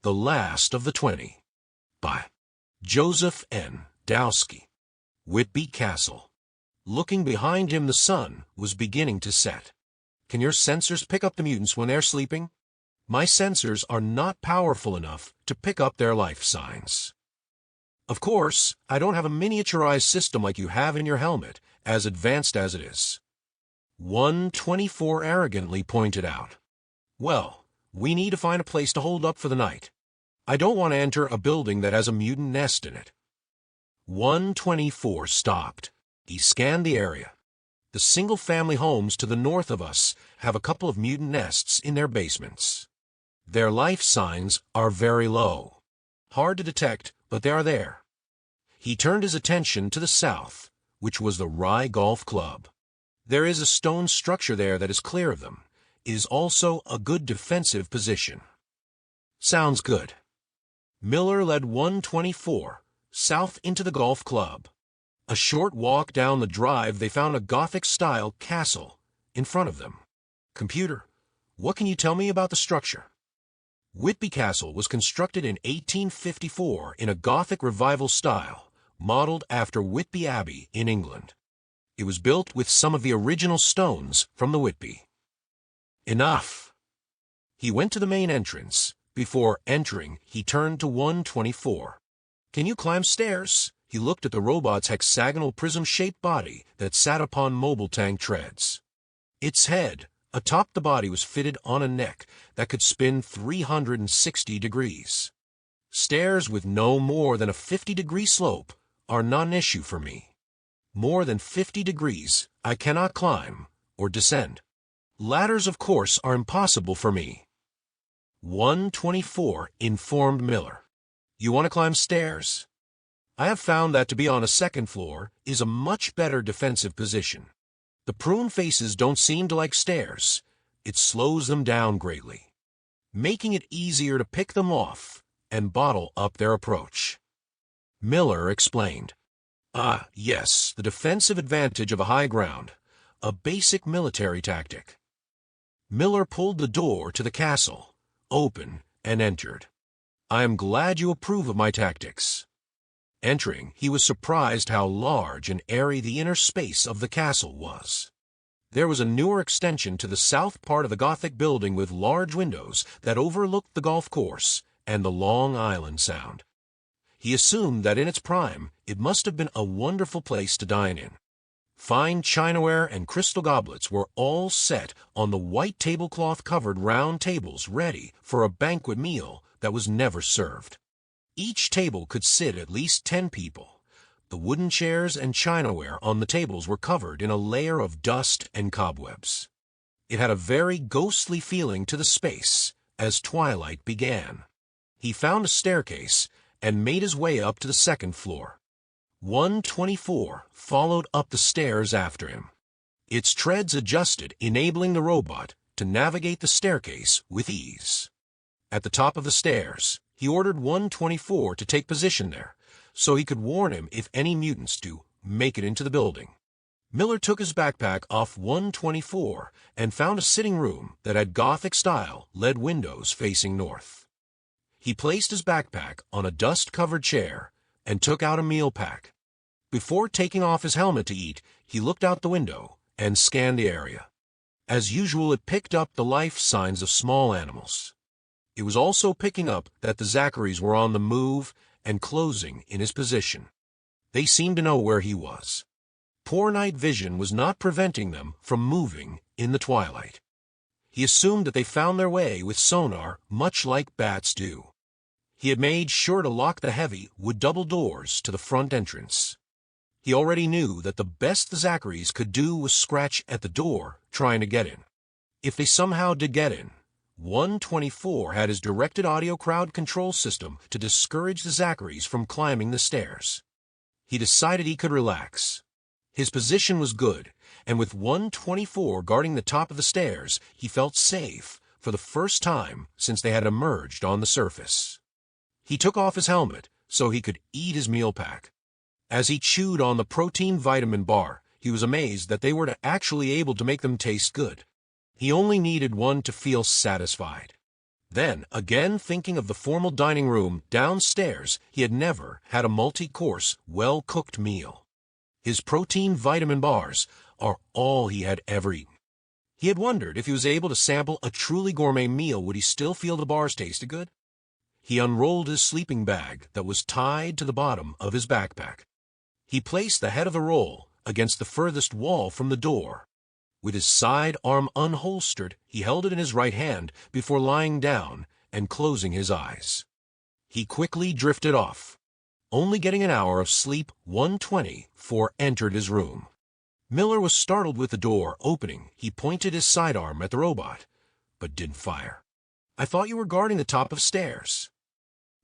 The Last of the 20 by Joseph N. Wdowski. Whitby Castle. Looking behind him, the sun was beginning to set. Can your sensors pick up the mutants when they're sleeping? My sensors are not powerful enough to pick up their life signs. Of course, I don't have a miniaturized system like you have in your helmet, as advanced as it is. 124 arrogantly pointed out. Well, we need to find a place to hold up for the night. I don't want to enter a building that has a mutant nest in it. 124 stopped. He scanned the area. The single-family homes to the north of us have a couple of mutant nests in their basements. Their life signs are very low. Hard to detect, but they are there. He turned his attention to the south, which was the Rye Golf Club. There is a stone structure there that is clear of them. It is also a good defensive position. Sounds good. Miller led 124 south into the golf club. A short walk down the drive, they found a Gothic-style castle in front of them. Computer, what can you tell me about the structure? Whitby Castle was constructed in 1854 in a Gothic revival style, modeled after Whitby Abbey in England. It was built with some of the original stones from the Whitby. Enough! He went to the main entrance. Before entering, he turned to 124. Can you climb stairs? He looked at the robot's hexagonal prism-shaped body that sat upon mobile tank treads. Its head, atop the body, was fitted on a neck that could spin 360 degrees. Stairs with no more than a 50-degree slope are not an issue for me. More than 50 degrees, I cannot climb or descend. Ladders, of course, are impossible for me. 124 informed Miller. You want to climb stairs? I have found that to be on a second floor is a much better defensive position. The prune faces don't seem to like stairs. It slows them down greatly, making it easier to pick them off and bottle up their approach. Miller explained. Yes, the defensive advantage of a high ground, a basic military tactic. Miller pulled the door to the castle open and entered. I am glad you approve of my tactics. Entering, he was surprised how large and airy the inner space of the castle was. There was a newer extension to the south part of the Gothic building with large windows that overlooked the golf course and the Long Island Sound. He assumed that in its prime, it must have been a wonderful place to dine in. Fine chinaware and crystal goblets were all set on the white tablecloth-covered round tables ready for a banquet meal that was never served. Each table could sit at least 10 people. The wooden chairs and chinaware on the tables were covered in a layer of dust and cobwebs. It had a very ghostly feeling to the space as twilight began. He found a staircase and made his way up to the second floor. 124 followed up the stairs after him. Its treads adjusted, enabling the robot to navigate the staircase with ease. At the top of the stairs, he ordered 124 to take position there, so he could warn him if any mutants do make it into the building. Miller took his backpack off 124 and found a sitting room that had Gothic-style lead windows facing north. He placed his backpack on a dust-covered chair and took out a meal pack. Before taking off his helmet to eat, he looked out the window and scanned the area. As usual, it picked up the life signs of small animals. It was also picking up that the Zacharys were on the move and closing in his position. They seemed to know where he was. Poor night vision was not preventing them from moving in the twilight. He assumed that they found their way with sonar, much like bats do. He had made sure to lock the heavy wood double doors to the front entrance. He already knew that the best the Zacharys could do was scratch at the door trying to get in. If they somehow did get in, 124 had his directed audio crowd control system to discourage the Zacharys from climbing the stairs. He decided he could relax. His position was good, and with 124 guarding the top of the stairs, he felt safe for the first time since they had emerged on the surface. He took off his helmet so he could eat his meal pack. As he chewed on the protein vitamin bar, he was amazed that they were actually able to make them taste good. He only needed one to feel satisfied. Then, again thinking of the formal dining room downstairs, he had never had a multi-course, well-cooked meal. His protein vitamin bars are all he had ever eaten. He had wondered if he was able to sample a truly gourmet meal, would he still feel the bars tasted good? He unrolled his sleeping bag that was tied to the bottom of his backpack. He placed the head of the roll against the furthest wall from the door. With his side arm unholstered, he held it in his right hand before lying down and closing his eyes. He quickly drifted off, only getting an hour of sleep 1:20 before entered his room. Miller was startled with the door opening. He pointed his sidearm at the robot, but didn't fire. "I thought you were guarding the top of stairs."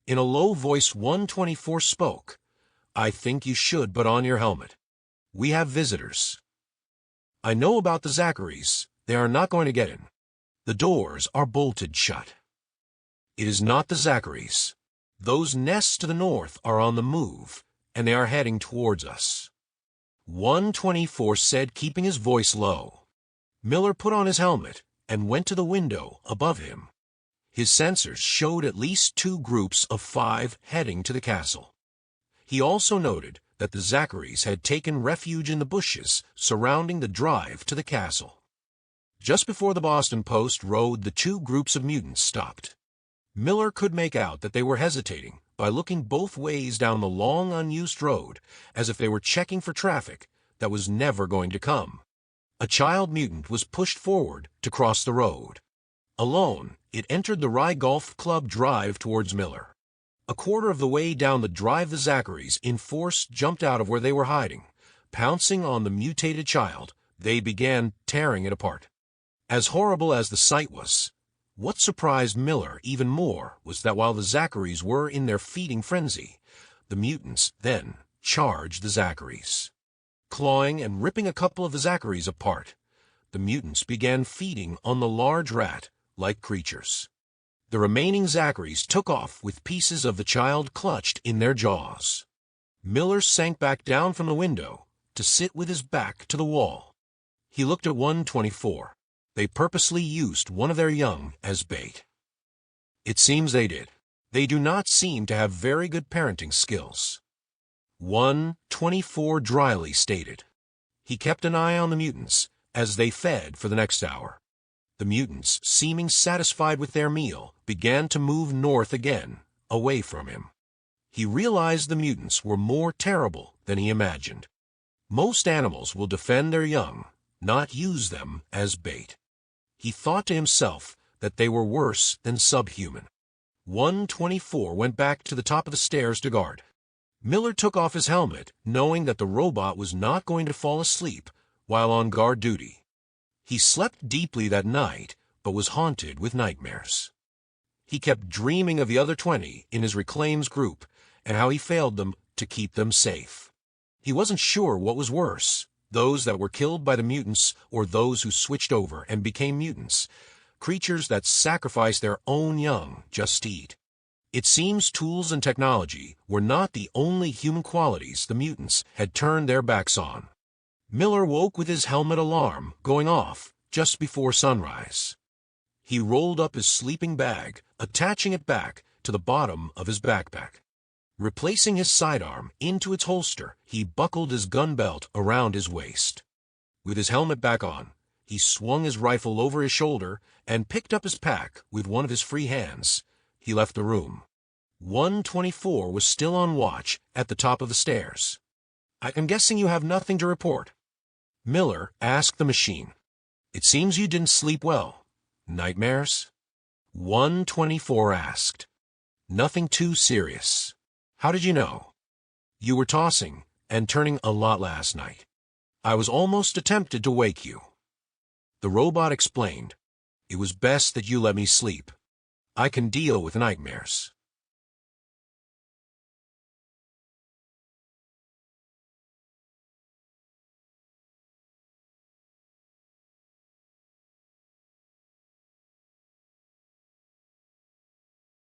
In a low voice 124 spoke. "I think you should put on your helmet. We have visitors." "I know about the Zacharys. They are not going to get in. The doors are bolted shut." "It is not the Zacharys. Those nests to the north are on the move, and they are heading towards us," 124 said, keeping his voice low. Miller put on his helmet and went to the window above him. His sensors showed at least 2 groups of 5 heading to the castle. He also noted that the Zacharys had taken refuge in the bushes surrounding the drive to the castle. Just before the Boston Post Road, the 2 groups of mutants stopped. Miller could make out that they were hesitating by looking both ways down the long unused road, as if they were checking for traffic that was never going to come. A child mutant was pushed forward to cross the road. Alone, it entered the Rye Golf Club drive towards Miller. A quarter of the way down the drive, the Zacharys in force jumped out of where they were hiding. Pouncing on the mutated child, they began tearing it apart. As horrible as the sight was, what surprised Miller even more was that while the Zacharys were in their feeding frenzy, the mutants then charged the Zacharys. Clawing and ripping a couple of the Zacharys apart, the mutants began feeding on the large rat-like creatures. The remaining Zacharys took off with pieces of the child clutched in their jaws. Miller sank back down from the window to sit with his back to the wall. He looked at 124. They purposely used one of their young as bait. It seems they did. They do not seem to have very good parenting skills, 124 dryly stated. He kept an eye on the mutants as they fed for the next hour. The mutants, seeming satisfied with their meal, began to move north again, away from him. He realized the mutants were more terrible than he imagined. Most animals will defend their young, not use them as bait. He thought to himself that they were worse than subhuman. 124 went back to the top of the stairs to guard. Miller took off his helmet, knowing that the robot was not going to fall asleep while on guard duty. He slept deeply that night, but was haunted with nightmares. He kept dreaming of the other 20 in his reclaims group and how he failed them to keep them safe. He wasn't sure what was worse, those that were killed by the mutants or those who switched over and became mutants, creatures that sacrificed their own young just to eat. It seems tools and technology were not the only human qualities the mutants had turned their backs on. Miller woke with his helmet alarm going off just before sunrise. He rolled up his sleeping bag, attaching it back to the bottom of his backpack. Replacing his sidearm into its holster, he buckled his gun belt around his waist. With his helmet back on, he swung his rifle over his shoulder and picked up his pack with one of his free hands. He left the room. 124 was still on watch at the top of the stairs. "I'm guessing you have nothing to report?" Miller asked the machine. "It seems you didn't sleep well. Nightmares?" 124 asked. "Nothing too serious. How did you know?" "You were tossing and turning a lot last night. I was almost tempted to wake you." The robot explained. "It was best that you let me sleep. I can deal with nightmares."